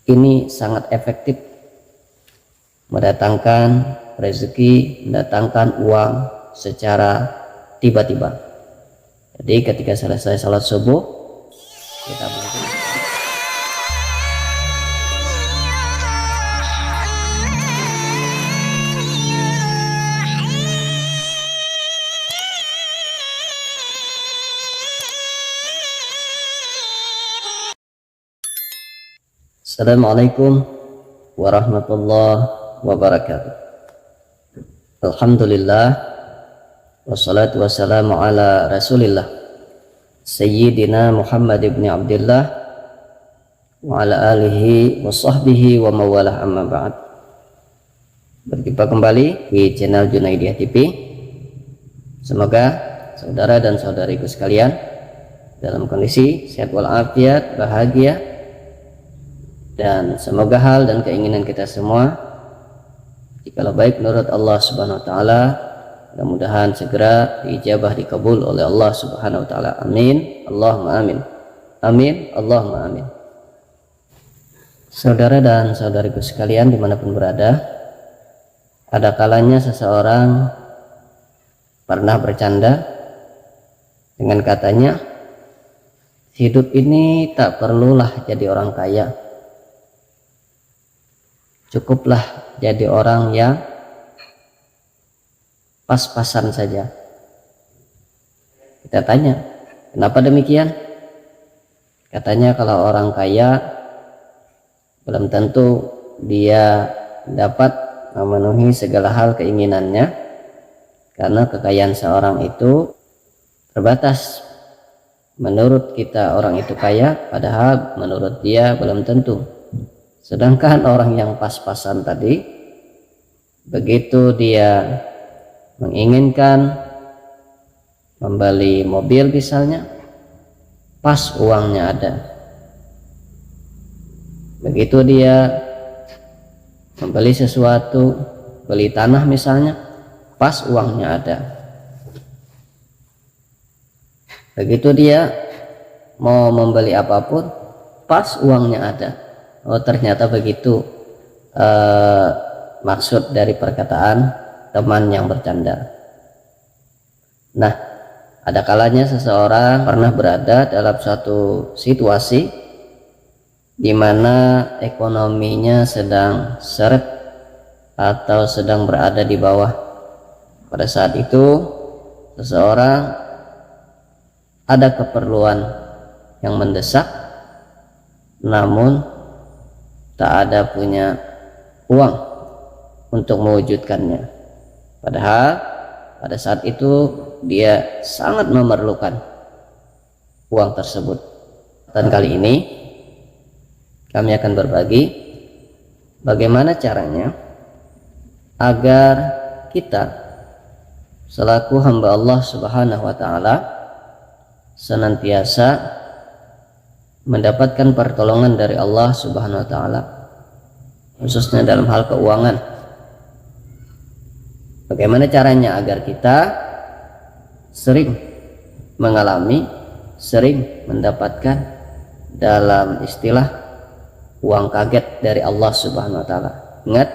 ini sangat efektif mendatangkan rezeki, mendatangkan uang secara tiba-tiba. Jadi ketika selesai salat subuh kita berzikir. Assalamualaikum warahmatullahi wabarakatuh. Alhamdulillah, wassalatu wassalamu ala rasulillah Sayyidina Muhammad ibn Abdullah wa ala alihi wa sahbihi wa mawalah, amma ba'd. Berjumpa kembali di channel Junaidiyah TV. Semoga saudara dan saudariku sekalian dalam kondisi sehat walafiat, bahagia, dan semoga hal dan keinginan kita semua jikalau baik menurut Allah Subhanahu wa taala, mudah-mudahan segera diijabah, dikabul oleh Allah Subhanahu wa taala. Amin. Allahumma amin. Amin. Allahumma amin. Saudara dan saudariku sekalian dimanapun berada, ada kalanya seseorang pernah bercanda dengan katanya, hidup ini tak perlulah jadi orang kaya, cukuplah jadi orang yang pas-pasan saja. Kita tanya, kenapa demikian? Katanya kalau orang kaya belum tentu dia dapat memenuhi segala hal keinginannya, karena kekayaan seorang itu terbatas. Menurut kita orang itu kaya, padahal menurut dia belum tentu. Sedangkan orang yang pas-pasan tadi, begitu dia menginginkan membeli mobil misalnya, pas uangnya ada. Begitu dia membeli sesuatu, beli tanah misalnya, pas uangnya ada. Begitu dia mau membeli apapun, pas uangnya ada. Oh, ternyata begitu maksud dari perkataan teman yang bercanda. Nah, ada kalanya seseorang pernah berada dalam suatu situasi di mana ekonominya sedang seret atau sedang berada di bawah. Pada saat itu seseorang ada keperluan yang mendesak, namun tak ada punya uang untuk mewujudkannya. Padahal pada saat itu dia sangat memerlukan uang tersebut. Dan kali ini kami akan berbagi bagaimana caranya agar kita selaku hamba Allah Subhanahu wa taala senantiasa mendapatkan pertolongan dari Allah Subhanahu wa taala, khususnya dalam hal keuangan. Bagaimana caranya agar kita sering mengalami, sering mendapatkan dalam istilah uang kaget dari Allah Subhanahu wa taala. Ingat,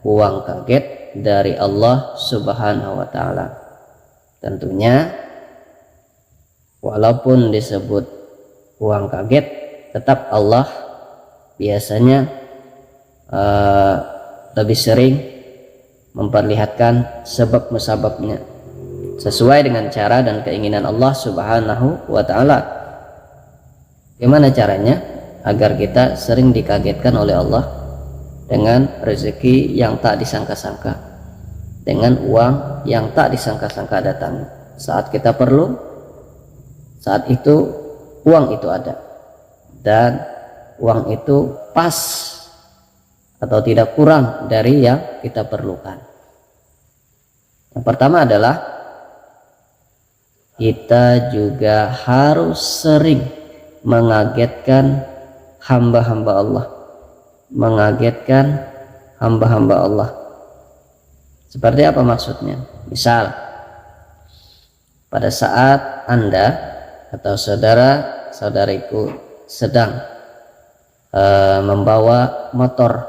uang kaget dari Allah Subhanahu wa taala. Tentunya walaupun disebut uang kaget, tetap Allah biasanya lebih sering memperlihatkan sebab musababnya sesuai dengan cara dan keinginan Allah Subhanahu wa taala. Gimana caranya agar kita sering dikagetkan oleh Allah dengan rezeki yang tak disangka-sangka, dengan uang yang tak disangka-sangka datang saat kita perlu, saat itu uang itu ada, dan uang itu pas atau tidak kurang dari yang kita perlukan. Yang pertama adalah kita juga harus sering mengagetkan hamba-hamba Allah, mengagetkan hamba-hamba Allah. Seperti apa maksudnya? Misal pada saat Anda atau saudara-saudariku sedang membawa motor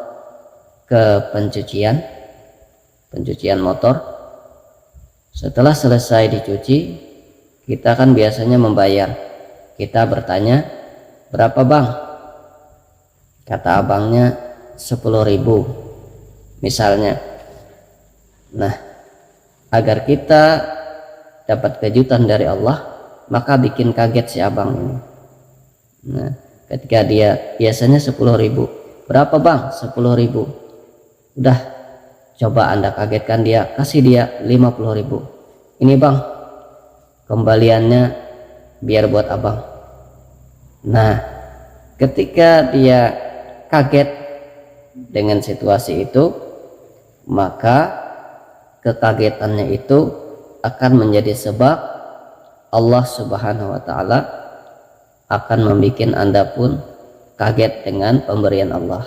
ke pencucian motor. Setelah selesai dicuci, kita kan biasanya membayar. Kita bertanya, berapa bang? Kata abangnya 10.000 misalnya. Nah, agar kita dapat kejutan dari Allah, maka bikin kaget si abang ini. Nah, ketika dia biasanya 10.000, berapa bang? 10.000. Udah, coba Anda kagetkan dia, kasih dia 50.000. Ini bang, kembaliannya biar buat abang. Nah, ketika dia kaget dengan situasi itu, maka kekagetannya itu akan menjadi sebab Allah Subhanahu wa Ta'ala akan membuat Anda pun kaget dengan pemberian Allah.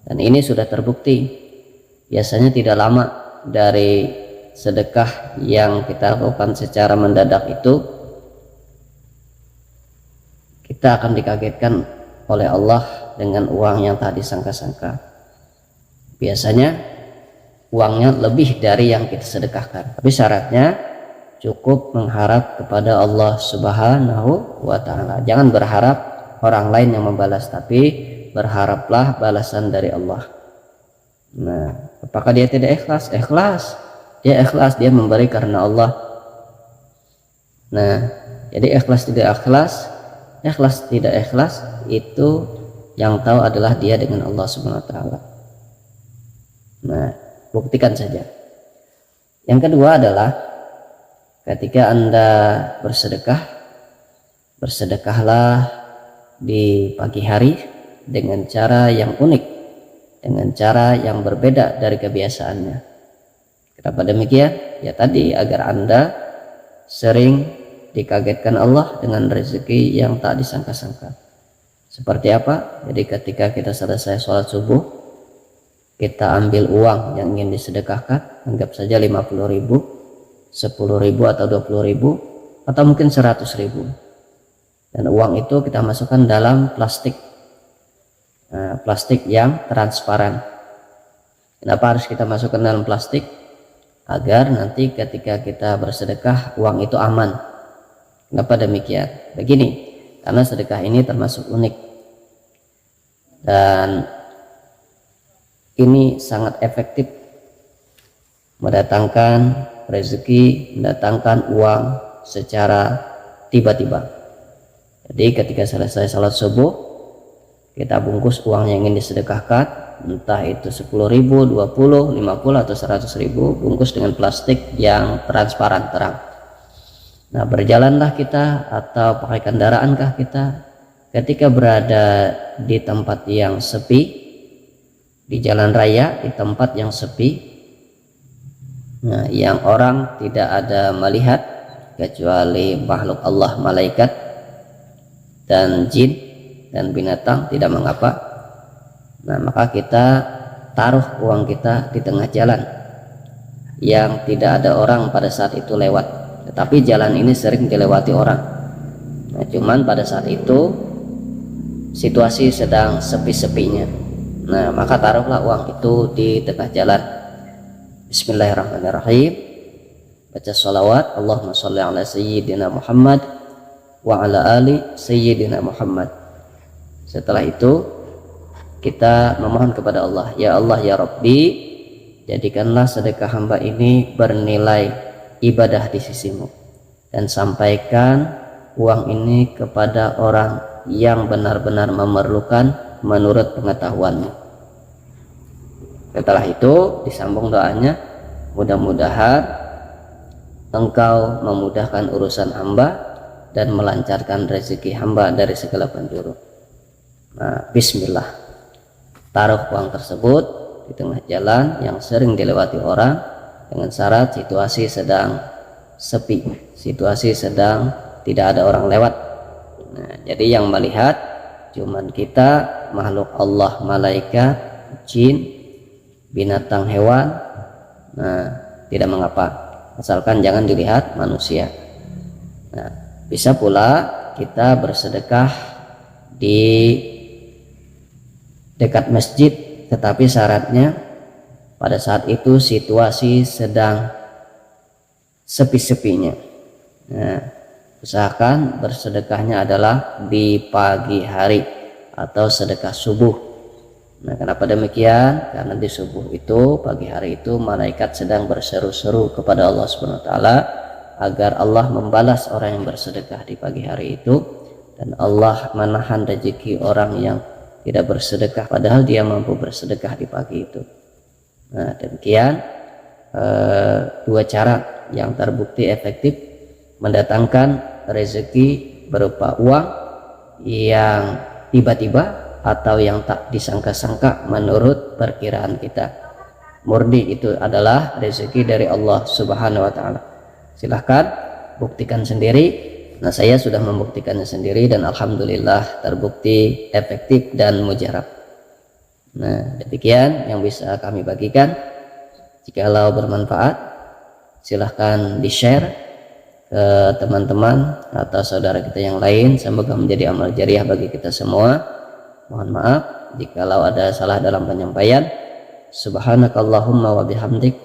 Dan ini sudah terbukti. Biasanya tidak lama dari sedekah yang kita lakukan secara mendadak itu, kita akan dikagetkan oleh Allah dengan uang yang tak disangka-sangka. Biasanya uangnya lebih dari yang kita sedekahkan, tapi syaratnya cukup mengharap kepada Allah Subhanahu wa Ta'ala. Jangan berharap orang lain yang membalas, tapi berharaplah balasan dari Allah. Nah, apakah dia tidak ikhlas? Ikhlas. Dia ikhlas, dia memberi karena Allah. Nah, jadi ikhlas tidak ikhlas, ikhlas tidak ikhlas, itu yang tahu adalah dia dengan Allah Subhanahu wa Ta'ala. Nah, buktikan saja. Yang kedua adalah ketika Anda bersedekah, bersedekahlah di pagi hari dengan cara yang unik, dengan cara yang berbeda dari kebiasaannya. Kenapa demikian? Ya tadi, agar Anda sering dikagetkan Allah dengan rezeki yang tak disangka-sangka. Seperti apa? Jadi ketika kita selesai sholat subuh, kita ambil uang yang ingin disedekahkan, anggap saja 50.000, 10.000 atau 20.000 atau mungkin 100.000, dan uang itu kita masukkan dalam plastik, plastik yang transparan. Kenapa harus kita masukkan dalam plastik? Agar nanti ketika kita bersedekah, uang itu aman. Kenapa demikian? Begini, karena sedekah ini termasuk unik dan ini sangat efektif mendatangkan rezeki, mendatangkan uang secara tiba-tiba. Jadi ketika selesai salat subuh, kita bungkus uang yang ingin disedekahkan, entah itu 10.000, 20, 50 atau 100.000, bungkus dengan plastik yang transparan terang. Nah, berjalanlah kita atau pakai kendarankah kita, ketika berada di tempat yang sepi, di jalan raya, di tempat yang sepi, nah, yang orang tidak ada melihat kecuali makhluk Allah, malaikat dan jin dan binatang, tidak mengapa. Nah, maka kita taruh uang kita di tengah jalan yang tidak ada orang pada saat itu lewat. Tetapi jalan ini sering dilewati orang. Nah, cuman pada saat itu situasi sedang sepi-sepinya. Nah, maka taruhlah uang itu di tengah jalan. Bismillahirrahmanirrahim. Baca sholawat, Allahumma sholli ala sayyidina Muhammad wa ala ali sayyidina Muhammad. Setelah itu kita memohon kepada Allah, ya Allah ya Rabbi, jadikanlah sedekah hamba ini bernilai ibadah di sisimu, dan sampaikan uang ini kepada orang yang benar-benar memerlukan menurut pengetahuanmu. Setelah itu disambung doanya, mudah-mudahan engkau memudahkan urusan hamba dan melancarkan rezeki hamba dari segala penjuru. Nah, bismillah, taruh uang tersebut di tengah jalan yang sering dilewati orang, dengan syarat situasi sedang sepi, situasi sedang tidak ada orang lewat. Nah, jadi yang melihat cuman kita, makhluk Allah, malaikat, jin, binatang, hewan. Nah, tidak mengapa, asalkan jangan dilihat manusia. Nah, bisa pula kita bersedekah di dekat masjid, tetapi syaratnya pada saat itu situasi sedang sepi-sepinya. Nah, usahakan bersedekahnya adalah di pagi hari atau sedekah subuh. Nah, kenapa demikian? Karena di subuh itu, pagi hari itu, malaikat sedang berseru-seru kepada Allah Subhanahu wa taala agar Allah membalas orang yang bersedekah di pagi hari itu, dan Allah menahan rezeki orang yang tidak bersedekah padahal dia mampu bersedekah di pagi itu. Nah, demikian dua cara yang terbukti efektif mendatangkan rezeki berupa uang yang tiba-tiba atau yang tak disangka-sangka menurut perkiraan kita. Murni itu adalah rezeki dari Allah Subhanahu wa taala. Silahkan buktikan sendiri. Nah, saya sudah membuktikannya sendiri dan alhamdulillah terbukti efektif dan mujarab. Nah, demikian yang bisa kami bagikan. Jikalau bermanfaat, silahkan di-share ke teman-teman atau saudara kita yang lain, semoga menjadi amal jariah bagi kita semua. Mohon maaf jikalau ada salah dalam penyampaian. Subhanakallahumma wa bihamdik,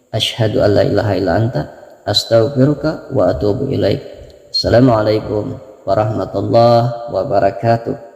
asyhadu an la ilaha illa anta, astaghfiruka wa atubu ilaik. Assalamualaikum warahmatullahi wabarakatuh.